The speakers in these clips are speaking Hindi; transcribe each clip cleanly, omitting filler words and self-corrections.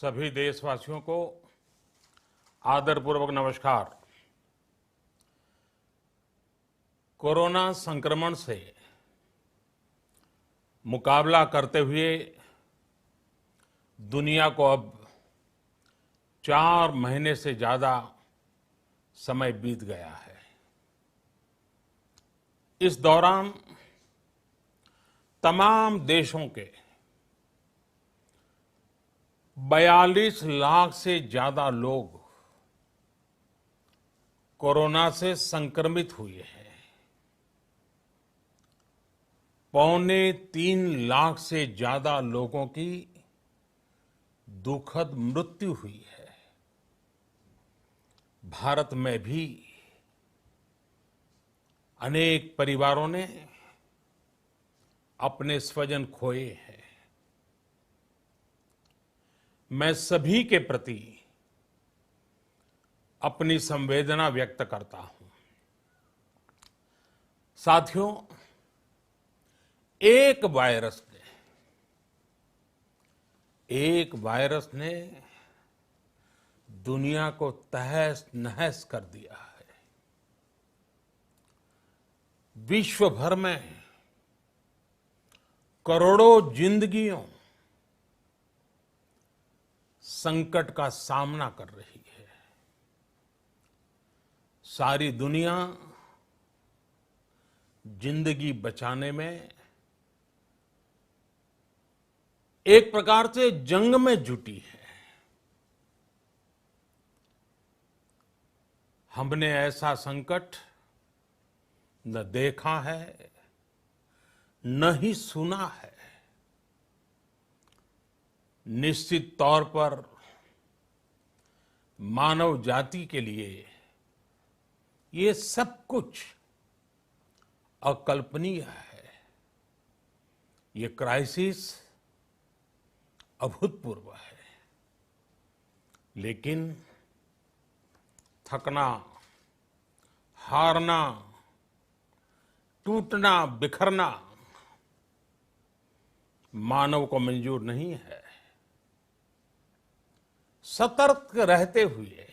सभी देशवासियों को आदरपूर्वक नमस्कार। कोरोना संक्रमण से मुकाबला करते हुए दुनिया को अब 4 महीने से ज्यादा समय बीत गया है। इस दौरान तमाम देशों के 42 लाख से ज्यादा लोग कोरोना से संक्रमित हुए हैं। 2.25 लाख से ज्यादा लोगों की दुखद मृत्यु हुई है। भारत में भी अनेक परिवारों ने अपने स्वजन खोए हैं। मैं सभी के प्रति अपनी संवेदना व्यक्त करता हूं। साथियों, एक वायरस ने दुनिया को तहस नहस कर दिया है। विश्व भर में करोड़ों जिंदगियों संकट का सामना कर रही है। सारी दुनिया जिंदगी बचाने में एक प्रकार से जंग में जुटी है। हमने ऐसा संकट न देखा है, न ही सुना है। निश्चित तौर पर मानव जाति के लिए ये सब कुछ अकल्पनीय है। ये क्राइसिस अभूतपूर्व है। लेकिन थकना, हारना, टूटना, बिखरना मानव को मंजूर नहीं है। सतर्क रहते हुए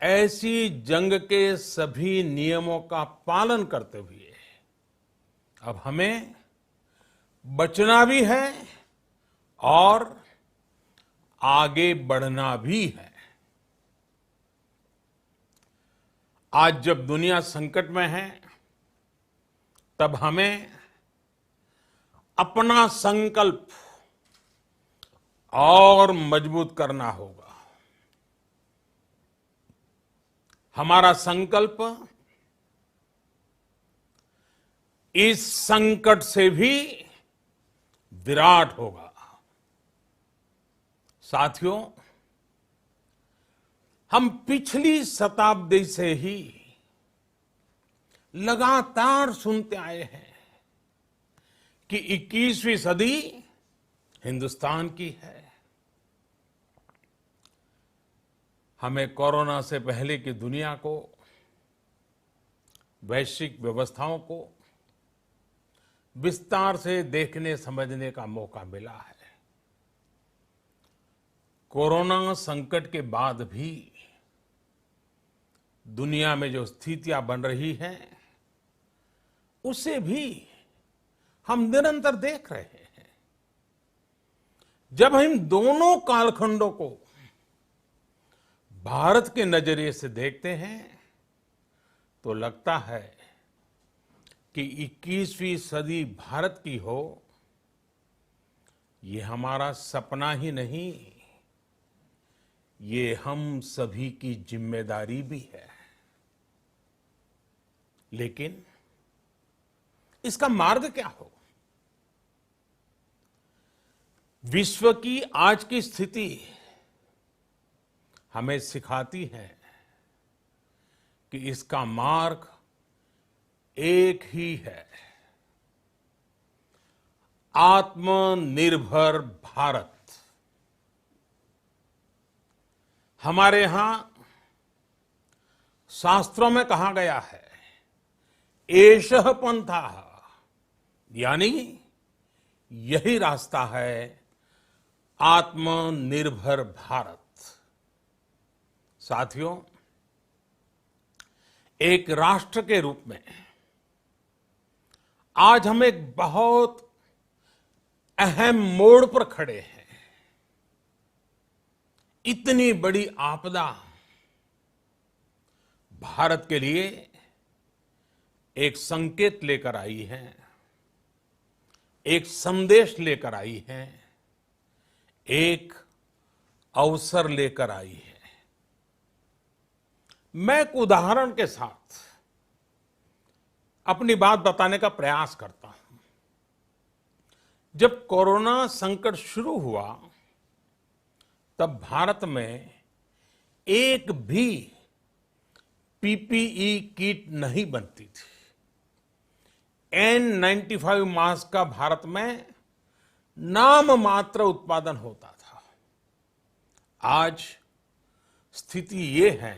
ऐसी जंग के सभी नियमों का पालन करते हुए अब हमें बचना भी है और आगे बढ़ना भी है। आज जब दुनिया संकट में है, तब हमें अपना संकल्प और मजबूत करना होगा। हमारा संकल्प इस संकट से भी विराट होगा। साथियों, हम पिछली शताब्दी से ही लगातार सुनते आए हैं कि 21वीं सदी हिंदुस्तान की है। हमें कोरोना से पहले की दुनिया को, वैश्विक व्यवस्थाओं को विस्तार से देखने समझने का मौका मिला है। कोरोना संकट के बाद भी दुनिया में जो स्थितियां बन रही हैं, उसे भी हम निरंतर देख रहे हैं। जब हम दोनों कालखंडों को भारत के नजरिए से देखते हैं, तो लगता है कि 21वीं सदी भारत की हो, ये हमारा सपना ही नहीं, ये हम सभी की जिम्मेदारी भी है। लेकिन इसका मार्ग क्या हो? विश्व की आज की स्थिति हमें सिखाती है कि इसका मार्ग एक ही है, आत्मनिर्भर भारत। हमारे यहां शास्त्रों में कहा गया है, एषः पंथः, यानी यही रास्ता है आत्मनिर्भर भारत। साथियों, एक राष्ट्र के रूप में आज हम एक बहुत अहम मोड़ पर खड़े हैं। इतनी बड़ी आपदा भारत के लिए एक संकेत लेकर आई है, एक संदेश लेकर आई है, एक अवसर लेकर आई है। मैं एक उदाहरण के साथ अपनी बात बताने का प्रयास करता हूं। जब कोरोना संकट शुरू हुआ तब भारत में एक भी पीपीई किट नहीं बनती थी। N95 मास्क का भारत में नाम मात्र उत्पादन होता था। आज स्थिति ये है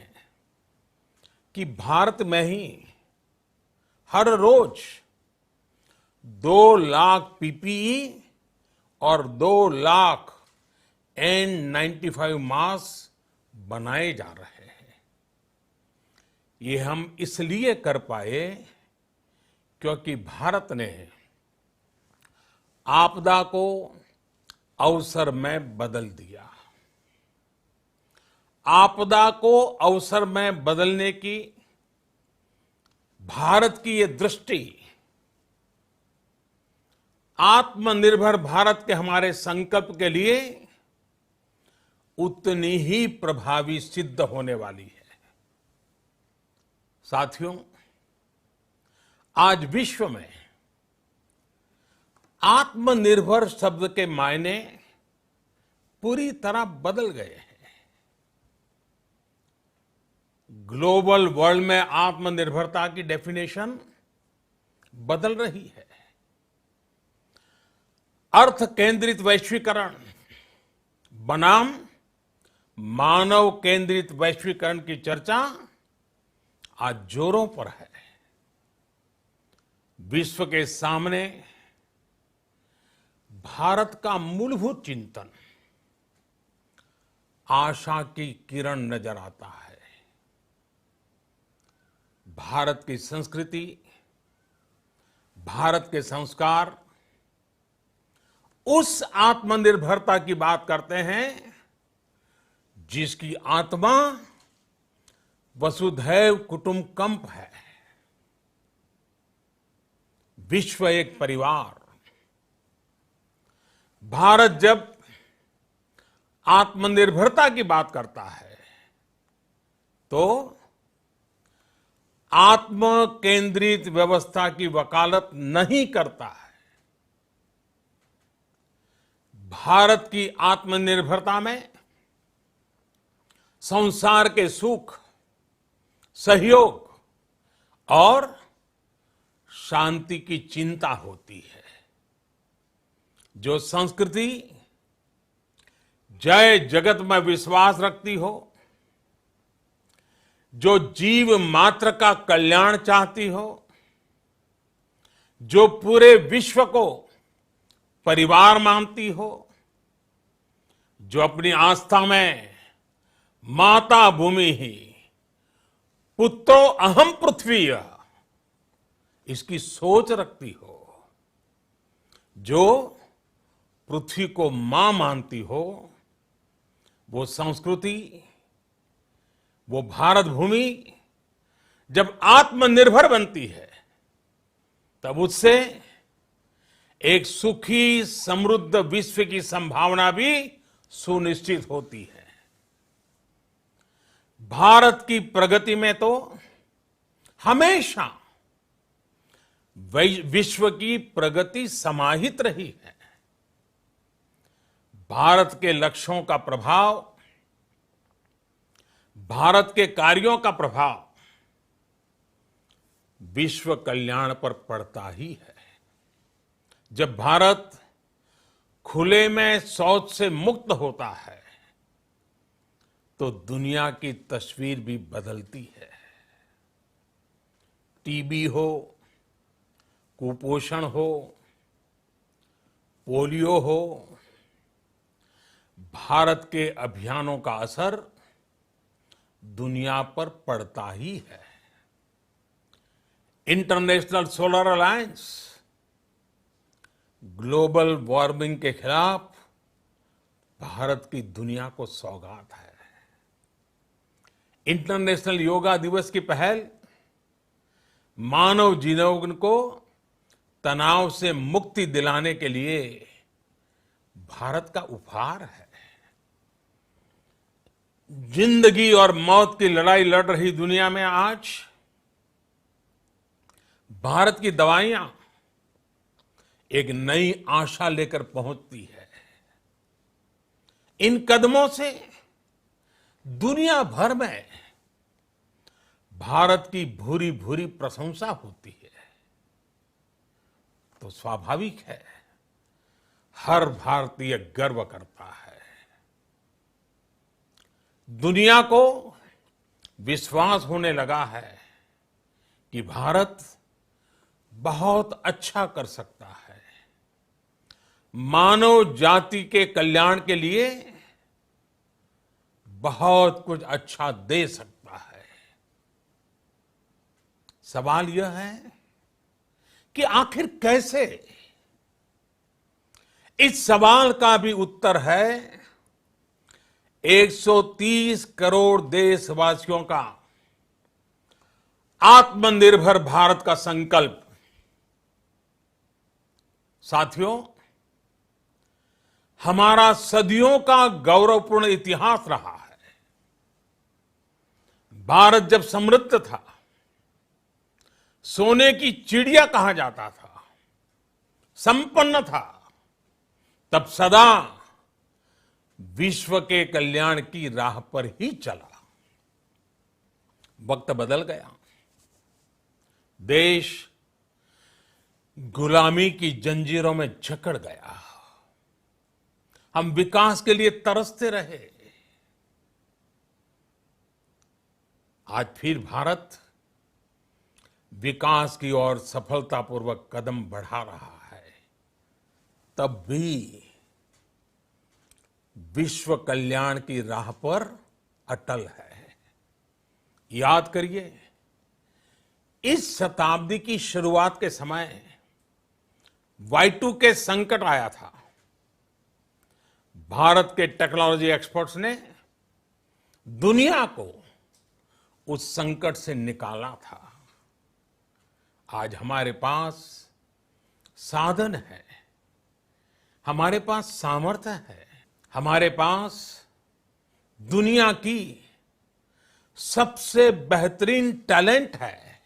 कि भारत में ही हर रोज 2 लाख पीपीई और 2 लाख N95 मास्क बनाए जा रहे हैं। ये हम इसलिए कर पाए क्योंकि भारत ने आपदा को अवसर में बदल दिया। आपदा को अवसर में बदलने की भारत की ये दृष्टि आत्मनिर्भर भारत के हमारे संकल्प के लिए उतनी ही प्रभावी सिद्ध होने वाली है। साथियों, आज विश्व में आत्मनिर्भर शब्द के मायने पूरी तरह बदल गए हैं। ग्लोबल वर्ल्ड में आत्मनिर्भरता की डेफिनेशन बदल रही है। अर्थ केंद्रित वैश्वीकरण बनाम मानव केंद्रित वैश्वीकरण की चर्चा आज जोरों पर है। विश्व के सामने भारत का मूलभूत चिंतन आशा की किरण नजर आता है। भारत की संस्कृति, भारत के संस्कार उस आत्मनिर्भरता की बात करते हैं जिसकी आत्मा वसुधैव कुटुंबकम है। विश्व एक परिवार। भारत जब आत्मनिर्भरता की बात करता है तो आत्म केंद्रित व्यवस्था की वकालत नहीं करता है। भारत की आत्मनिर्भरता में संसार के सुख, सहयोग और शांति की चिंता होती है। जो संस्कृति जय जगत में विश्वास रखती हो, जो जीव मात्र का कल्याण चाहती हो, जो पूरे विश्व को परिवार मानती हो, जो अपनी आस्था में माता भूमि ही पुत्रो अहम पृथ्वी इसकी सोच रखती हो, जो पृथ्वी को मां मानती हो, वो संस्कृति, वो भारत भूमि जब आत्मनिर्भर बनती है तब उससे एक सुखी समृद्ध विश्व की संभावना भी सुनिश्चित होती है। भारत की प्रगति में तो हमेशा विश्व की प्रगति समाहित रही है। भारत के लक्ष्यों का प्रभाव, भारत के कार्यों का प्रभाव विश्व कल्याण पर पड़ता ही है। जब भारत खुले में शौच से मुक्त होता है तो दुनिया की तस्वीर भी बदलती है। टीबी हो, कुपोषण हो, पोलियो हो, भारत के अभियानों का असर दुनिया पर पड़ता ही है। International solar alliance global warming के खिलाफ भारत की दुनिया को सौगात है। इंटरनेशनल योगा दिवस की पहल मानव जीवन को तनाव से मुक्ति दिलाने के लिए भारत का उपहार है। जिंदगी और मौत की लड़ाई लड़ रही दुनिया में आज भारत की दवाइयां एक नई आशा लेकर पहुंचती है। इन कदमों से दुनिया भर में भारत की भूरी भूरी प्रशंसा होती है। तो स्वाभाविक है, हर भारतीय गर्व करता है। दुनिया को विश्वास होने लगा है कि भारत बहुत अच्छा कर सकता है, मानव जाति के कल्याण के लिए बहुत कुछ अच्छा दे सकता है। सवाल यह है कि आखिर कैसे? इस सवाल का भी उत्तर है 130 करोड़ देशवासियों का आत्मनिर्भर भारत का संकल्प। साथियों, हमारा सदियों का गौरवपूर्ण इतिहास रहा है। भारत जब समृद्ध था, सोने की चिड़िया कहा जाता था, संपन्न था, तब सदा विश्व के कल्याण की राह पर ही चला। वक्त बदल गया, देश गुलामी की जंजीरों में जकड़ गया। हम विकास के लिए तरसते रहे। आज फिर भारत विकास की ओर सफलतापूर्वक कदम बढ़ा रहा है। तब भी विश्व कल्याण की राह पर अटल है। याद करिए, इस शताब्दी की शुरुआत के समय Y2K संकट आया था। भारत के टेक्नोलॉजी एक्सपर्ट्स ने दुनिया को उस संकट से निकाला था। आज हमारे पास साधन है, हमारे पास सामर्थ्य है, हमारे पास दुनिया की सबसे बेहतरीन टैलेंट है।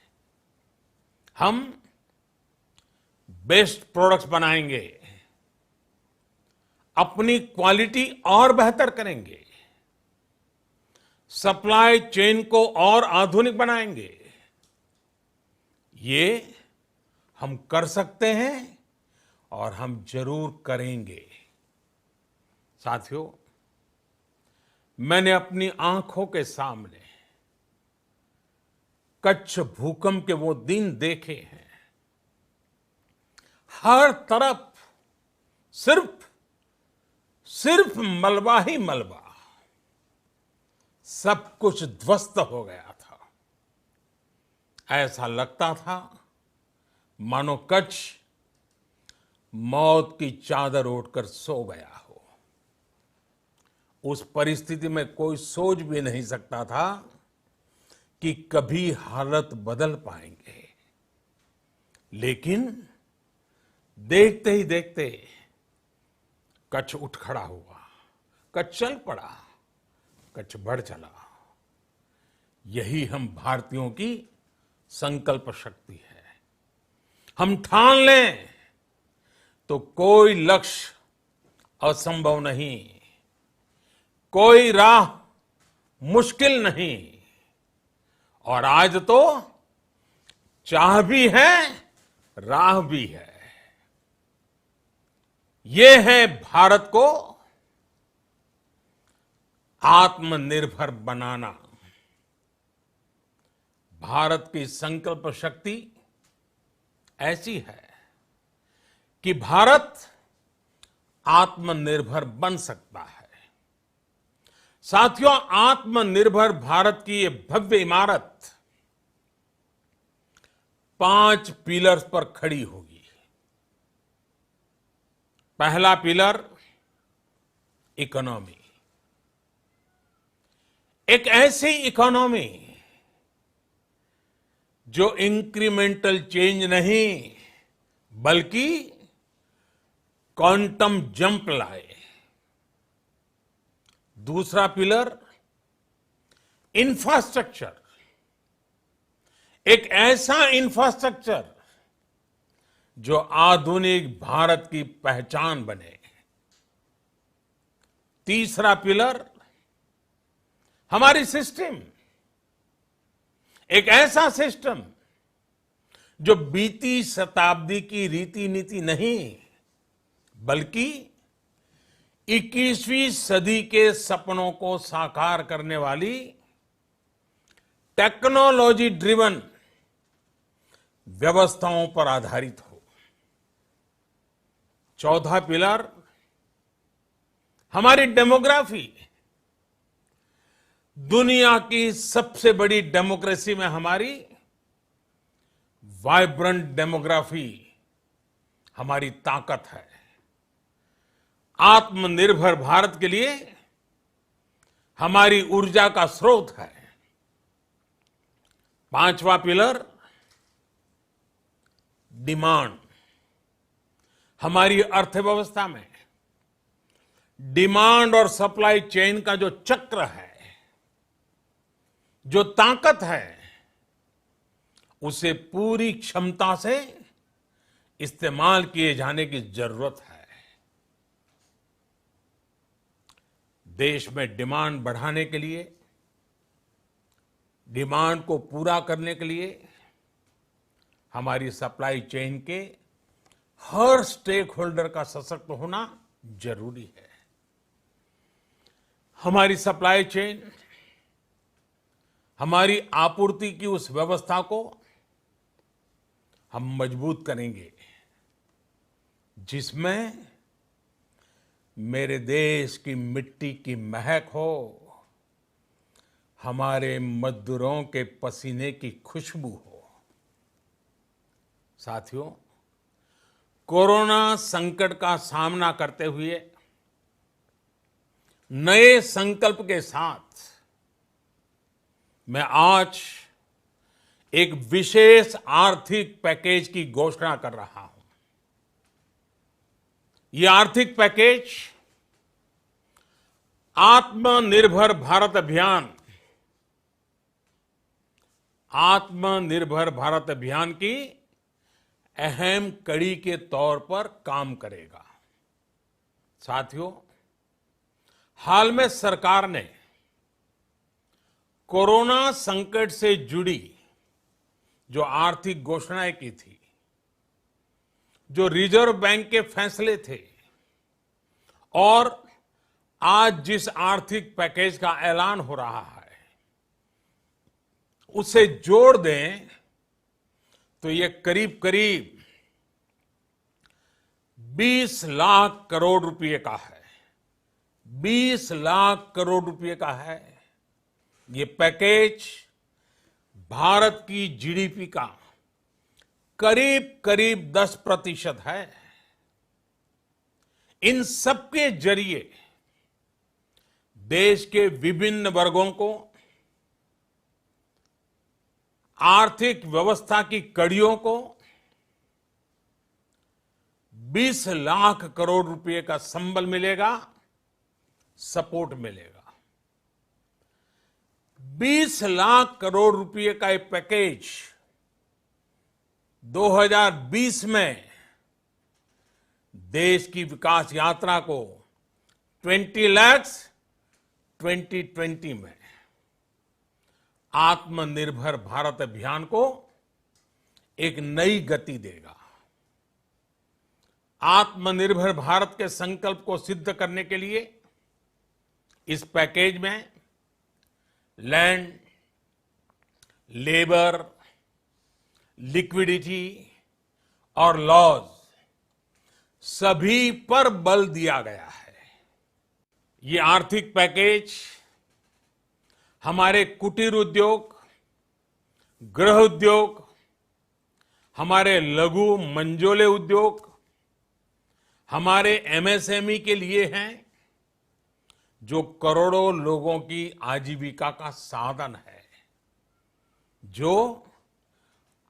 हम बेस्ट प्रोडक्ट्स बनाएंगे, अपनी क्वालिटी और बेहतर करेंगे, सप्लाई चेन को और आधुनिक बनाएंगे। ये हम कर सकते हैं और हम जरूर करेंगे। साथियों, मैंने अपनी आंखों के सामने कच्छ भूकंप के वो दिन देखे हैं। हर तरफ सिर्फ मलबा ही मलबा, सब कुछ ध्वस्त हो गया था। ऐसा लगता था मानो कच्छ मौत की चादर ओढ़कर सो गया हो। उस परिस्थिति में कोई सोच भी नहीं सकता था कि कभी हालत बदल पाएंगे। लेकिन देखते ही देखते कच्छ उठ खड़ा हुआ, कच्छ चल पड़ा, कच्छ बढ़ चला। यही हम भारतीयों की संकल्प शक्ति है। हम ठान लें तो कोई लक्ष्य असंभव नहीं, कोई राह मुश्किल नहीं। और आज तो चाह भी है, राह भी है। ये है भारत को आत्मनिर्भर बनाना। भारत की संकल्प शक्ति ऐसी है कि भारत आत्मनिर्भर बन सकता है। साथियों, आत्मनिर्भर भारत की ये भव्य इमारत 5 पिलर्स पर खड़ी होगी। पहला पिलर, इकोनॉमी। एक ऐसी इकोनॉमी जो इंक्रीमेंटल चेंज नहीं बल्कि क्वांटम जंप लाए। दूसरा पिलर, इंफ्रास्ट्रक्चर। एक ऐसा इंफ्रास्ट्रक्चर जो आधुनिक भारत की पहचान बने। तीसरा पिलर, हमारी सिस्टम। एक ऐसा सिस्टम जो बीती शताब्दी की रीति नीति नहीं बल्कि 21वीं सदी के सपनों को साकार करने वाली टेक्नोलॉजी ड्रिवन व्यवस्थाओं पर आधारित हो। चौथा पिलर, हमारी डेमोग्राफी। दुनिया की सबसे बड़ी डेमोक्रेसी में हमारी वाइब्रेंट डेमोग्राफी हमारी ताकत है। आत्मनिर्भर भारत के लिए हमारी ऊर्जा का स्रोत है। पांचवा पिलर, डिमांड। हमारी अर्थव्यवस्था में डिमांड और सप्लाई चेन का जो चक्र है, जो ताकत है, उसे पूरी क्षमता से इस्तेमाल किए जाने की जरूरत है। देश में डिमांड बढ़ाने के लिए, डिमांड को पूरा करने के लिए हमारी सप्लाई चेन के हर स्टेक होल्डर का सशक्त होना जरूरी है। हमारी सप्लाई चेन, हमारी आपूर्ति की उस व्यवस्था को हम मजबूत करेंगे जिसमें मेरे देश की मिट्टी की महक हो, हमारे मजदूरों के पसीने की खुशबू हो। साथियों, कोरोना संकट का सामना करते हुए नए संकल्प के साथ मैं आज एक विशेष आर्थिक पैकेज की घोषणा कर रहा हूं। यह आर्थिक पैकेज आत्मनिर्भर भारत अभियान, आत्मनिर्भर भारत अभियान की अहम कड़ी के तौर पर काम करेगा। साथियों, हाल में सरकार ने कोरोना संकट से जुड़ी जो आर्थिक घोषणाएं की थी, जो रिजर्व बैंक के फैसले थे और आज जिस आर्थिक पैकेज का ऐलान हो रहा है, उसे जोड़ दें तो ये करीब करीब 20 लाख करोड़ रुपए का है। 20 लाख करोड़ रुपए का है। ये पैकेज भारत की जीडीपी का करीब करीब 10% है। इन सबके जरिए देश के विभिन्न वर्गों को आर्थिक व्यवस्था की कड़ियों को 20 लाख करोड़ रुपए का संबल मिलेगा, सपोर्ट मिलेगा। 20 लाख करोड़ रुपए का एक पैकेज 2020 में देश की विकास यात्रा को 20 लाख 2020 में आत्मनिर्भर भारत अभियान को एक नई गति देगा। आत्मनिर्भर भारत के संकल्प को सिद्ध करने के लिए इस पैकेज में लैंड, लेबर, लिक्विडिटी और लॉज सभी पर बल दिया गया है। ये आर्थिक पैकेज हमारे कुटीर उद्योग, गृह उद्योग, हमारे लघु मंझोले उद्योग, हमारे एमएसएमई के लिए हैं, जो करोड़ों लोगों की आजीविका का साधन है, जो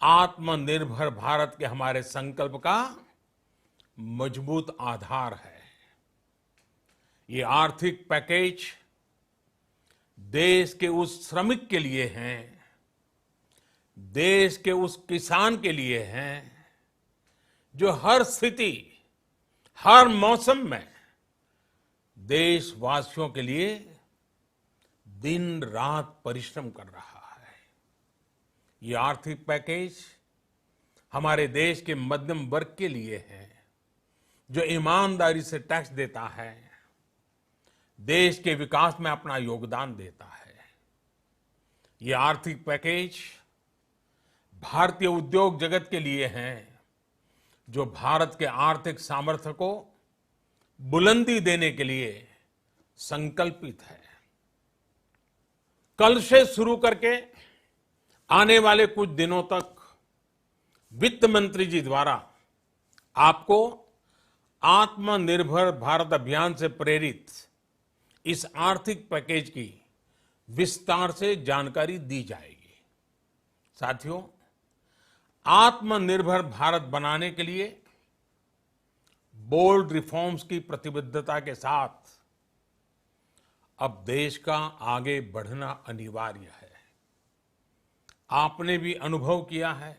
आत्मनिर्भर भारत के हमारे संकल्प का मजबूत आधार है। ये आर्थिक पैकेज देश के उस श्रमिक के लिए हैं, देश के उस किसान के लिए हैं, जो हर स्थिति, हर मौसम में देशवासियों के लिए दिन रात परिश्रम कर रहा है। ये आर्थिक पैकेज हमारे देश के मध्यम वर्ग के लिए है, जो ईमानदारी से टैक्स देता है, देश के विकास में अपना योगदान देता है। ये आर्थिक पैकेज भारतीय उद्योग जगत के लिए हैं, जो भारत के आर्थिक सामर्थ्य को बुलंदी देने के लिए संकल्पित है। कल से शुरू करके आने वाले कुछ दिनों तक वित्त मंत्री जी द्वारा आपको आत्मनिर्भर भारत अभियान से प्रेरित इस आर्थिक पैकेज की विस्तार से जानकारी दी जाएगी। साथियों, आत्मनिर्भर भारत बनाने के लिए बोल्ड रिफॉर्म्स की प्रतिबद्धता के साथ अब देश का आगे बढ़ना अनिवार्य है। आपने भी अनुभव किया है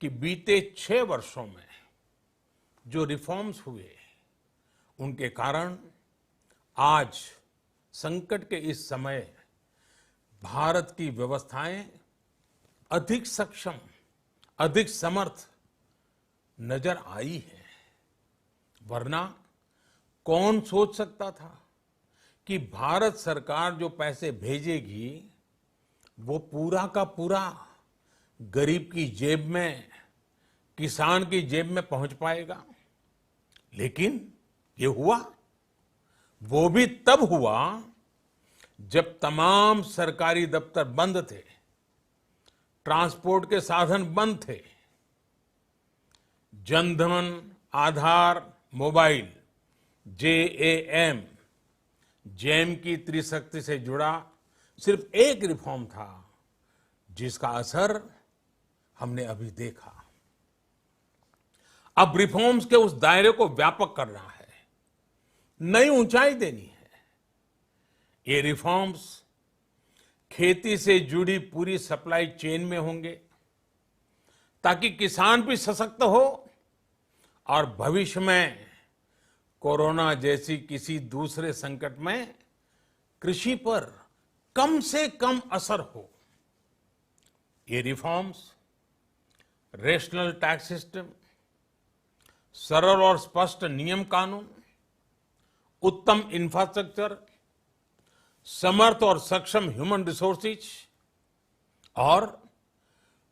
कि बीते 6 वर्षों में जो रिफॉर्म्स हुए, उनके कारण आज संकट के इस समय भारत की व्यवस्थाएं अधिक सक्षम, अधिक समर्थ नजर आई है। वरना कौन सोच सकता था कि भारत सरकार जो पैसे भेजेगी वो पूरा का पूरा गरीब की जेब में, किसान की जेब में पहुंच पाएगा। लेकिन ये हुआ, वो भी तब हुआ जब तमाम सरकारी दफ्तर बंद थे, ट्रांसपोर्ट के साधन बंद थे। जनधन, आधार, मोबाइल, जेएएम, जैम की त्रिशक्ति से जुड़ा सिर्फ एक रिफॉर्म था, जिसका असर हमने अभी देखा। अब रिफॉर्म्स के उस दायरे को व्यापक करना है, नई ऊंचाई देनी है। ये रिफॉर्म्स खेती से जुड़ी पूरी सप्लाई चेन में होंगे, ताकि किसान भी सशक्त हो और भविष्य में कोरोना जैसी किसी दूसरे संकट में कृषि पर कम से कम असर हो। ये रिफॉर्म्स रेशनल टैक्स सिस्टम, सरल और स्पष्ट नियम कानून, उत्तम इंफ्रास्ट्रक्चर, समर्थ और सक्षम ह्यूमन रिसोर्सेज और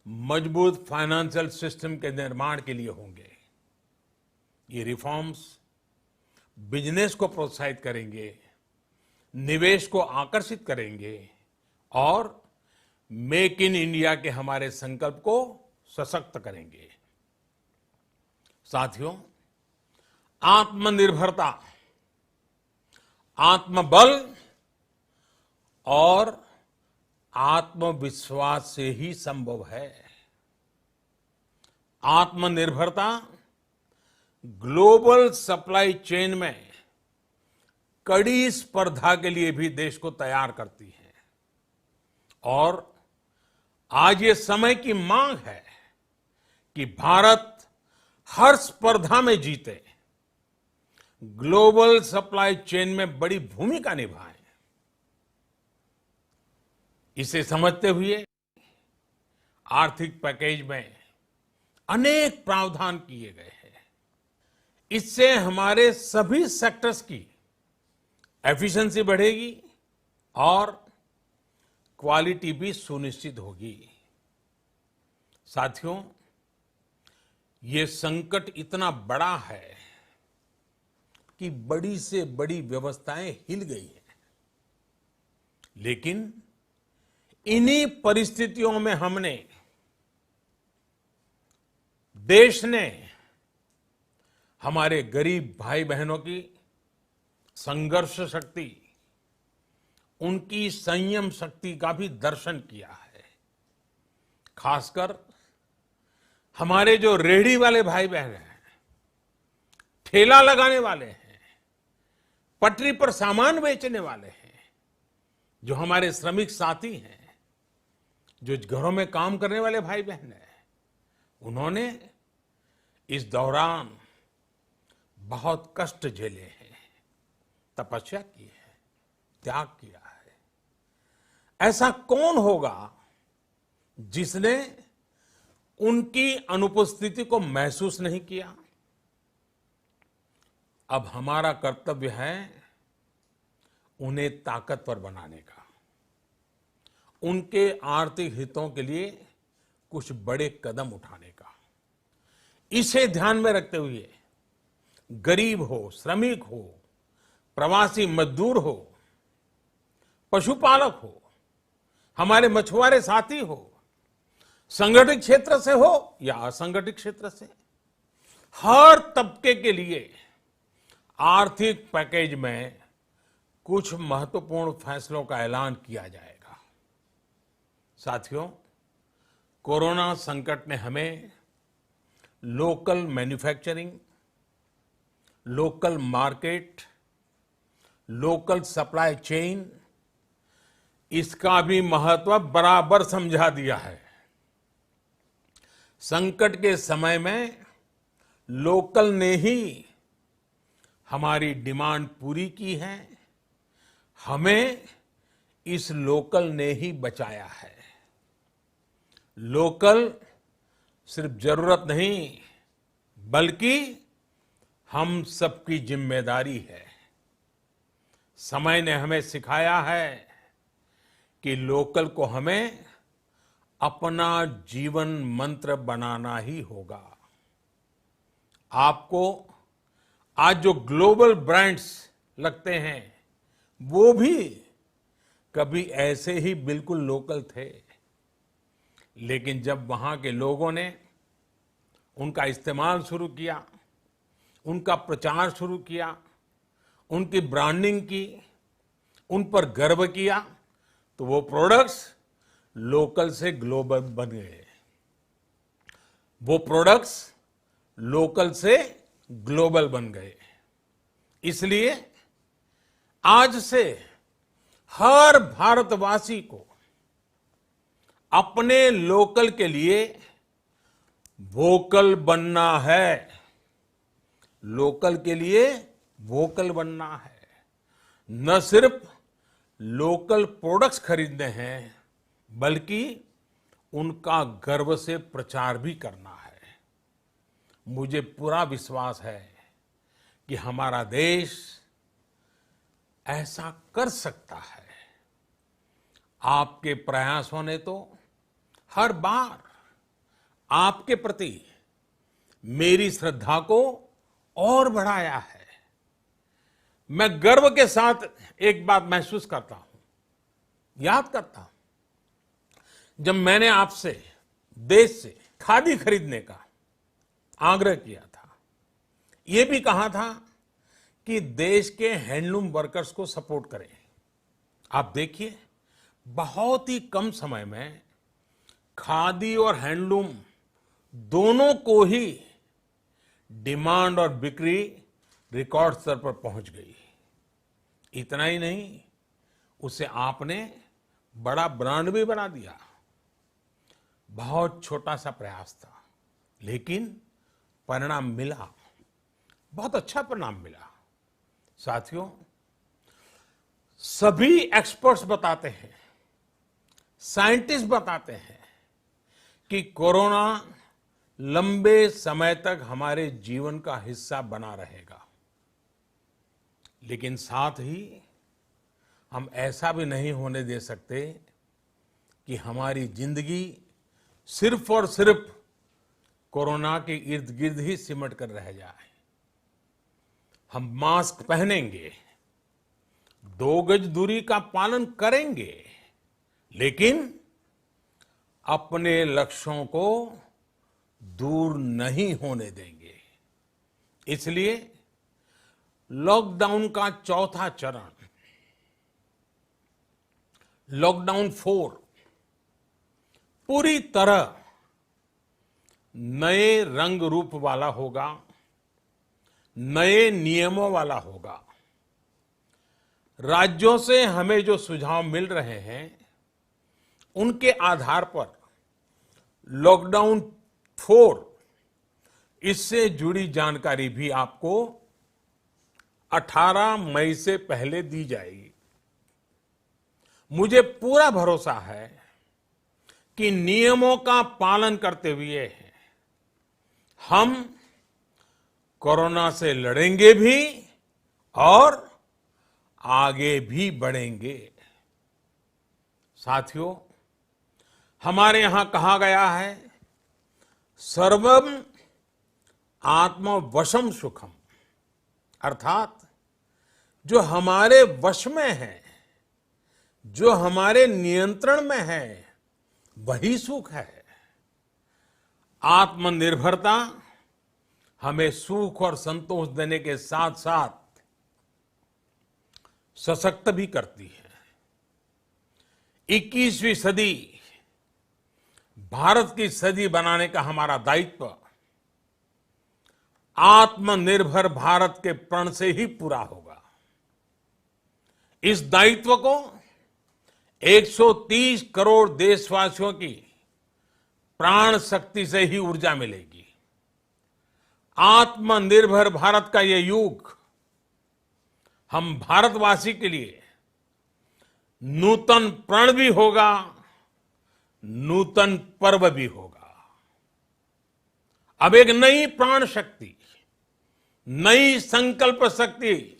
मजबूत फाइनेंशियल सिस्टम के निर्माण के लिए होंगे। ये रिफॉर्म्स बिजनेस को प्रोत्साहित करेंगे, निवेश को आकर्षित करेंगे और मेक इन इंडिया के हमारे संकल्प को सशक्त करेंगे। साथियों, आत्मनिर्भरता, आत्मबल और आत्मविश्वास से ही संभव है। आत्मनिर्भरता ग्लोबल सप्लाई चेन में कड़ी स्पर्धा के लिए भी देश को तैयार करती है और आज ये समय की मांग है कि भारत हर स्पर्धा में जीते, ग्लोबल सप्लाई चेन में बड़ी भूमिका निभाए। इसे समझते हुए आर्थिक पैकेज में अनेक प्रावधान किए गए हैं। इससे हमारे सभी सेक्टर्स की एफिशिएंसी बढ़ेगी और क्वालिटी भी सुनिश्चित होगी। साथियों, ये संकट इतना बड़ा है कि बड़ी से बड़ी व्यवस्थाएं हिल गई हैं। लेकिन इन्हीं परिस्थितियों में हमने, देश ने हमारे गरीब भाई बहनों की संघर्ष शक्ति, उनकी संयम शक्ति का भी दर्शन किया है। खासकर हमारे जो रेहड़ी वाले भाई बहन हैं, ठेला लगाने वाले हैं, पटरी पर सामान बेचने वाले हैं, जो हमारे श्रमिक साथी हैं, जो घरों में काम करने वाले भाई बहन हैं, उन्होंने इस दौरान बहुत कष्ट झेले हैं, तपस्या की है, त्याग किया है। ऐसा कौन होगा जिसने उनकी अनुपस्थिति को महसूस नहीं किया? अब हमारा कर्तव्य है उन्हें ताकतवर बनाने का, उनके आर्थिक हितों के लिए कुछ बड़े कदम उठाने का। इसे ध्यान में रखते हुए गरीब हो, श्रमिक हो, प्रवासी मजदूर हो, पशुपालक हो, हमारे मछुआरे साथी हो, संगठित क्षेत्र से हो या असंगठित क्षेत्र से, हर तबके के लिए आर्थिक पैकेज में कुछ महत्वपूर्ण फैसलों का ऐलान किया जाएगा। साथियों, कोरोना संकट ने हमें local manufacturing, local market, local supply chain, इसका भी महत्व बराबर समझा दिया है। संकट के समय में लोकल ने ही हमारी डिमांड पूरी की है, हमें इस लोकल ने ही बचाया है। लोकल सिर्फ जरूरत नहीं, बल्कि हम सबकी जिम्मेदारी है। समय ने हमें सिखाया है कि लोकल को हमें अपना जीवन मंत्र बनाना ही होगा। आपको आज जो ग्लोबल ब्रांड्स लगते हैं, वो भी कभी ऐसे ही बिल्कुल लोकल थे, लेकिन जब वहां के लोगों ने उनका इस्तेमाल शुरू किया, उनका प्रचार शुरू किया, उनकी ब्रांडिंग की, उन पर गर्व किया, तो वो प्रोडक्ट्स लोकल से ग्लोबल बन गए। वो प्रोडक्ट्स लोकल से ग्लोबल बन गए। इसलिए आज से हर भारतवासी को अपने लोकल के लिए वोकल बनना है। लोकल के लिए वोकल बनना है। न सिर्फ लोकल प्रोडक्ट्स खरीदने हैं, बल्कि उनका गर्व से प्रचार भी करना है। मुझे पूरा विश्वास है कि हमारा देश ऐसा कर सकता है। आपके प्रयासों ने तो हर बार आपके प्रति मेरी श्रद्धा को और बढ़ाया है। मैं गर्व के साथ एक बात महसूस करता हूं, याद करता हूं, जब मैंने आपसे देश से खादी खरीदने का आग्रह किया था, यह भी कहा था कि देश के हैंडलूम वर्कर्स को सपोर्ट करें। आप देखिए, बहुत ही कम समय में खादी और हैंडलूम दोनों को ही डिमांड और बिक्री रिकॉर्ड स्तर पर पहुंच गई। इतना ही नहीं, उसे आपने बड़ा ब्रांड भी बना दिया। बहुत छोटा सा प्रयास था, लेकिन परिणाम मिला, बहुत अच्छा परिणाम मिला। साथियों, सभी एक्सपर्ट्स बताते हैं, साइंटिस्ट बताते हैं कि कोरोना लंबे समय तक हमारे जीवन का हिस्सा बना रहेगा। लेकिन साथ ही हम ऐसा भी नहीं होने दे सकते कि हमारी जिंदगी सिर्फ और सिर्फ कोरोना के इर्द गिर्द ही सिमट कर रह जाए। हम मास्क पहनेंगे, 2 गज दूरी का पालन करेंगे, लेकिन अपने लक्ष्यों को दूर नहीं होने देंगे। इसलिए लॉकडाउन का चौथा चरण, लॉकडाउन 4, पूरी तरह नए रंग रूप वाला होगा, नए नियमों वाला होगा। राज्यों से हमें जो सुझाव मिल रहे हैं, उनके आधार पर लॉकडाउन 4, इससे जुड़ी जानकारी भी आपको 18 मई से पहले दी जाएगी। मुझे पूरा भरोसा है कि नियमों का पालन करते हुए हम कोरोना से लड़ेंगे भी और आगे भी बढ़ेंगे। साथियों, हमारे यहां कहा गया है, सर्वम आत्मवशम सुखम, अर्थात जो हमारे वश में है, जो हमारे नियंत्रण में है, वही सुख है। आत्मनिर्भरता हमें सुख और संतोष देने के साथ साथ सशक्त भी करती है। 21वीं सदी भारत की सदी बनाने का हमारा दायित्व आत्मनिर्भर भारत के प्रण से ही पूरा होगा। इस दायित्व को 130 करोड़ देशवासियों की प्राण शक्ति से ही ऊर्जा मिलेगी। आत्मनिर्भर भारत का ये युग हम भारतवासी के लिए नूतन प्रण भी होगा, नूतन पर्व भी होगा। अब एक नई प्राण शक्ति, नई संकल्प शक्ति,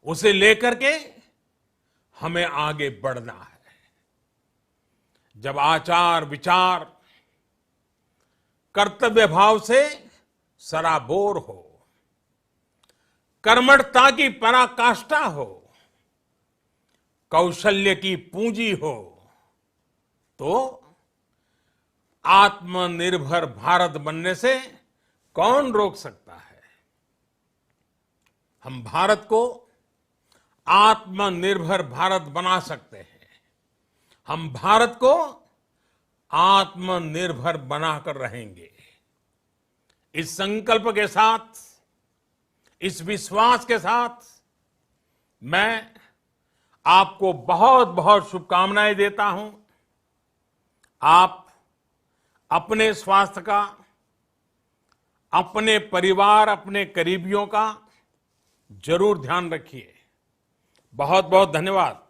उसे लेकर के हमें आगे बढ़ना है। जब आचार विचार कर्तव्य भाव से सराबोर हो, कर्मठता की पराकाष्ठा हो, कौशल्य की पूंजी हो, तो आत्मनिर्भर भारत बनने से कौन रोक सकता है। हम भारत को आत्मनिर्भर भारत बना सकते हैं। हम भारत को आत्मनिर्भर बनाकर रहेंगे। इस संकल्प के साथ, इस विश्वास के साथ मैं आपको बहुत बहुत शुभकामनाएं देता हूं। आप अपने स्वास्थ्य का, अपने परिवार, अपने करीबियों का जरूर ध्यान रखिए। बहुत बहुत धन्यवाद।